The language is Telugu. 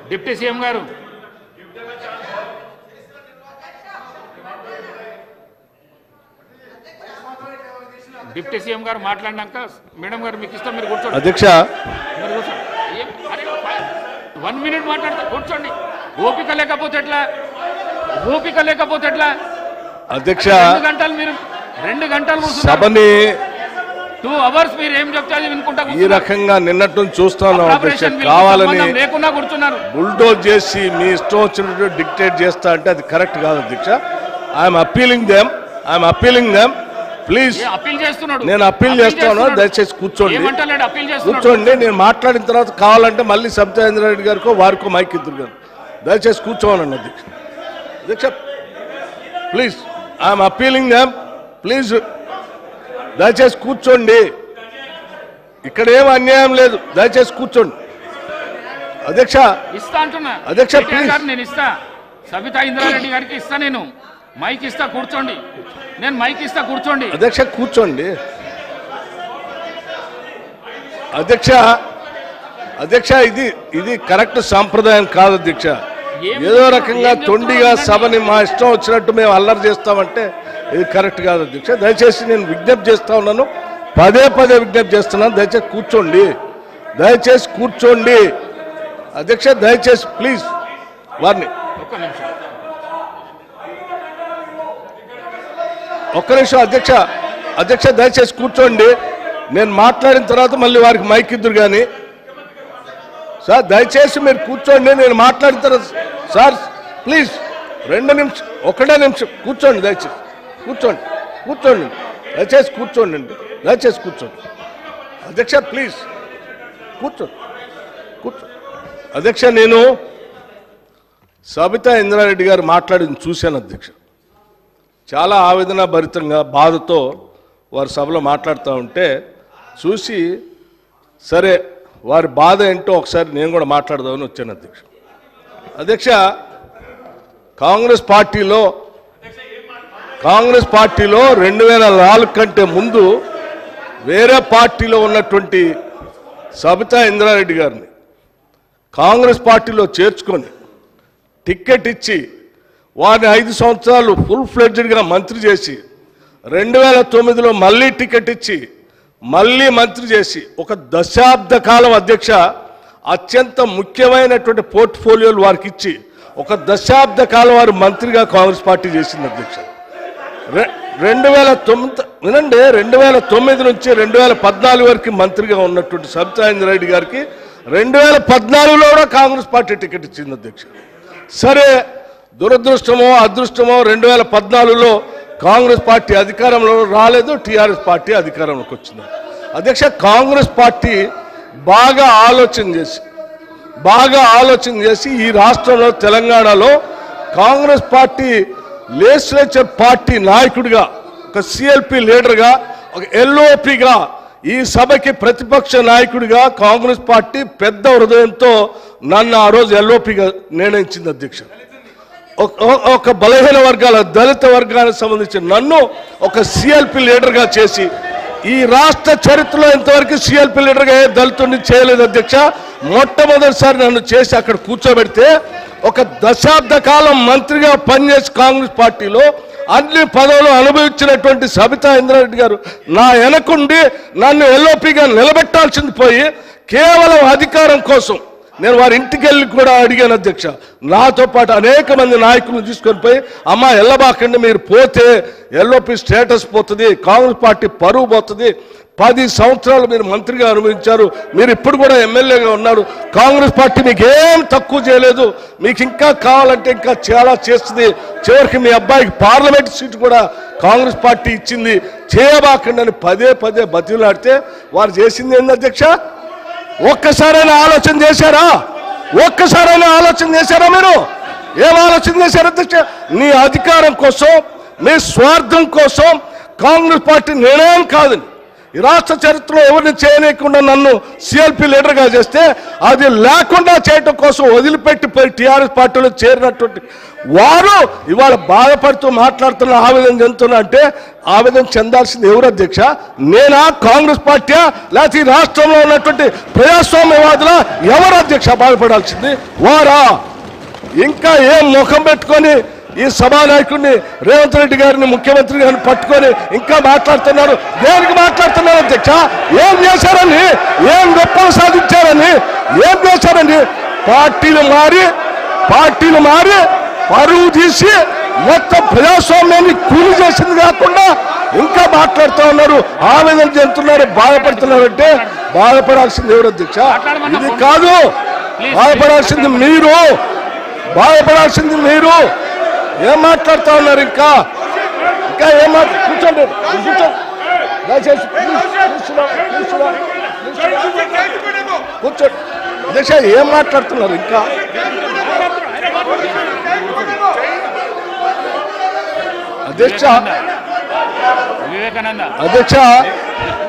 డిప్యూటీ సీఎం గారు డిప్యూటీ సీఎం గారు మాట్లాడినాక మేడం గారు మీకు ఇష్టం మీరు కూర్చోండి. అధ్యక్ష 1 minute మాట్లాడతా కూర్చోండి. ఓపిక లేకపోతే ఎట్లా అధ్యక్ష 2 గంటలు మీరు 2 గంటలు సభని 2 hours మీరు ఏం చెప్తారు వినుకుంటా ఈ రకంగా నిన్నట్టు చూస్తాను అధ్యక్ష. కావాలని లేకుండా కూర్చున్నారు. బుల్డోజ్ చేసి మీ ఇష్టం వచ్చినట్టు డిక్టేట్ చేస్తా అంటే అది కరెక్ట్ కాదు అధ్యక్ష. I'm appealing them please. నేను అప్పీల్ చేస్తాను, దయచేసి కూర్చోండి. నేను మాట్లాడిన తర్వాత కావాలంటే మళ్ళీ సబితా ఇంద్రారెడ్డి గారికో వారికో మైక్ ఇద్దరు గారు దయచేసి కూర్చోవాలండి అధ్యక్ష. Please I'm appealing them please దయచేసి కూర్చోండి. ఇక్కడ ఏం అన్యాయం లేదు, దయచేసి కూర్చోండి అధ్యక్ష. ప్లీజ్ నేను ఇస్తా సబితా ఇంద్రారెడ్డి గారికి ఇస్తా, నేను మైక్ ఇస్తా కూర్చోండి. నేను మైక్ ఇస్తా కూర్చోండి అధ్యక్ష. కూర్చోండి అధ్యక్ష. ఇది కరెక్ట్ సాంప్రదాయం కాదు అధ్యక్ష. ఏదో రకంగా తొండిగా సభని మా ఇష్టం వచ్చినట్టు మేము అల్లరి చేస్తామంటే ఇది కరెక్ట్ కాదు అధ్యక్ష. దయచేసి నేను విజ్ఞప్తి చేస్తా ఉన్నాను, పదే విజ్ఞప్తి చేస్తున్నాను. దయచేసి కూర్చోండి అధ్యక్ష. దయచేసి ప్లీజ్ వారిని ఒక్క నిమిషం అధ్యక్ష దయచేసి కూర్చోండి. నేను మాట్లాడిన తర్వాత మళ్ళీ వారికి మైక్ ఇద్దరు కానీ సార్ దయచేసి మీరు కూర్చోండి. నేను మాట్లాడిన తర్వాత సార్ ప్లీజ్ 2 నిమిషం 1 నిమిషం కూర్చోండి. దయచేసి కూర్చోండి దయచేసి కూర్చోండి అధ్యక్ష. ప్లీజ్ కూర్చోండి అధ్యక్ష. నేను సబితా ఇంద్రారెడ్డి గారు మాట్లాడింది చూశాను అధ్యక్ష. చాలా ఆవేదన భరితంగా బాధతో వారు సభలో మాట్లాడుతూ ఉంటే చూసి సరే వారి బాధ ఏంటో ఒకసారి నేను కూడా మాట్లాడదామని వచ్చాను అధ్యక్ష. కాంగ్రెస్ పార్టీలో 2004 కంటే ముందు వేరే పార్టీలో ఉన్నటువంటి సబితా ఇంద్రారెడ్డి గారిని కాంగ్రెస్ పార్టీలో చేర్చుకొని టిక్కెట్ ఇచ్చి వారిని 5 సంవత్సరాలు ఫుల్ ఫ్లెడ్జ్డ్గా మంత్రి చేసి 2009లో మళ్ళీ టికెట్ ఇచ్చి మళ్ళీ మంత్రి చేసి ఒక దశాబ్ద కాలం అధ్యక్ష అత్యంత ముఖ్యమైనటువంటి పోర్ట్ఫోలియోలు వారికి ఇచ్చి ఒక దశాబ్ద కాలం వారు మంత్రిగా కాంగ్రెస్ పార్టీ చేసింది అధ్యక్ష. 2009 నుంచి 2014 వరకు మంత్రిగా ఉన్నటువంటి సబితా ఇంద్రారెడ్డి గారికి 2014లో కూడా కాంగ్రెస్ పార్టీ టికెట్ ఇచ్చింది అధ్యక్ష. సరే దురదృష్టమో అదృష్టమో 2014లో కాంగ్రెస్ పార్టీ అధికారంలో రాలేదు, టీఆర్ఎస్ పార్టీ అధికారంలోకి వచ్చింది అధ్యక్ష. కాంగ్రెస్ పార్టీ బాగా ఆలోచన చేసి ఈ రాష్ట్రంలో తెలంగాణలో కాంగ్రెస్ పార్టీ లెజిస్లేచర్ పార్టీ నాయకుడిగా, ఒక సిఎల్పి లీడర్గా, ఒక ఎల్ఓపిగా, ఈ సభకి ప్రతిపక్ష నాయకుడిగా కాంగ్రెస్ పార్టీ పెద్ద హృదయంతో నన్ను ఆ రోజు ఎల్ఓపిగా నిర్ణయించింది అధ్యక్ష. ఒక బలహీన వర్గాల దళిత వర్గానికి సంబంధించిన నన్ను ఒక సిఎల్పి లీడర్గా చేసి ఈ రాష్ట్ర చరిత్రలో ఇంతవరకు సిఎల్పి లీడర్గా ఏ దళితుడిని చేయలేదు అధ్యక్ష. మొట్టమొదటిసారి నన్ను చేసి అక్కడ కూర్చోబెడితే ఒక దశాబ్ద కాలం మంత్రిగా పనిచేసి కాంగ్రెస్ పార్టీలో అన్ని పదవులు అనుభవించినటువంటి సబితా ఇంద్రారెడ్డి గారు నా వెనకుండి నన్ను ఎల్ఓపిగా నిలబెట్టాల్సింది పోయి కేవలం అధికారం కోసం నేను వారి ఇంటికి వెళ్ళి కూడా అడిగాను అధ్యక్ష. నాతో పాటు అనేక మంది నాయకులను తీసుకొని పోయి అమ్మ ఎల్లబాకండి, మీరు పోతే ఎల్ఓపి స్టేటస్ పోతుంది, కాంగ్రెస్ పార్టీ పరువు పోతుంది, 10 సంవత్సరాలు మీరు మంత్రిగా అనుభవించారు, మీరు ఇప్పుడు కూడా ఎమ్మెల్యేగా ఉన్నారు, కాంగ్రెస్ పార్టీ మీకు ఏం తక్కువ చేయలేదు, మీకు ఇంకా కావాలంటే ఇంకా చాలా చేస్తుంది, చివరికి మీ అబ్బాయికి పార్లమెంట్ సీటు కూడా కాంగ్రెస్ పార్టీ ఇచ్చింది, చేయబాకండి అని పదే బతిలాడితే వారు చేసింది ఏంది అధ్యక్ష? ఒక్కసారైనా ఆలోచన చేశారా? మీరు ఏం ఆలోచన చేశారు అధ్యక్ష? నీ అధికారం కోసం, మీ స్వార్థం కోసం కాంగ్రెస్ పార్టీ నిర్ణయం కాదని ఈ రాష్ట్ర చరిత్రలో ఎవరిని చేయలేకుండా నన్ను సిఎల్పి లీడర్గా చేస్తే అది లేకుండా చేయటం కోసం వదిలిపెట్టిపోయి టీఆర్ఎస్ పార్టీలో చేరినటువంటి వారు ఇవాళ బాధపడుతూ మాట్లాడుతున్న ఆవేదన చెందుతున్నా అంటే ఆవేదన చెందాల్సింది ఎవరు అధ్యక్ష? నేనా, కాంగ్రెస్ పార్టీ, లేకపోతే ఈ రాష్ట్రంలో ఉన్నటువంటి ప్రజాస్వామ్యవాదుల ఎవరు అధ్యక్ష బాధపడాల్సింది? వారా? ఇంకా ఏం ముఖం పెట్టుకొని ఈ సభానాయకుడిని రేవంత్ రెడ్డి గారిని ముఖ్యమంత్రి గారిని పట్టుకొని ఇంకా మాట్లాడుతున్నారు? దేనికి మాట్లాడుతున్నారు అధ్యక్ష? ఏం చేశారని, ఏం గొప్పలు సాధించారని, ఏం చేశారని? పార్టీలు మారి పరువు తీసి మొత్తం ప్రజాస్వామ్యాన్ని కూలి చేసింది కాకుండా ఇంకా మాట్లాడుతూ ఉన్నారు, ఆవేదన చెందుతున్నారు, బాధపడుతున్నారంటే బాధపడాల్సింది ఎవరు అధ్యక్ష? ఇది కాదు, బాధపడాల్సింది మీరు. ఏం మాట్లాడుతూ ఉన్నారు? ఇంకా ఏం కూర్చోండి, కూర్చోండి అధ్యక్ష. ఏం మాట్లాడుతున్నారు ఇంకా? వివేకానంద అధ్యక్ష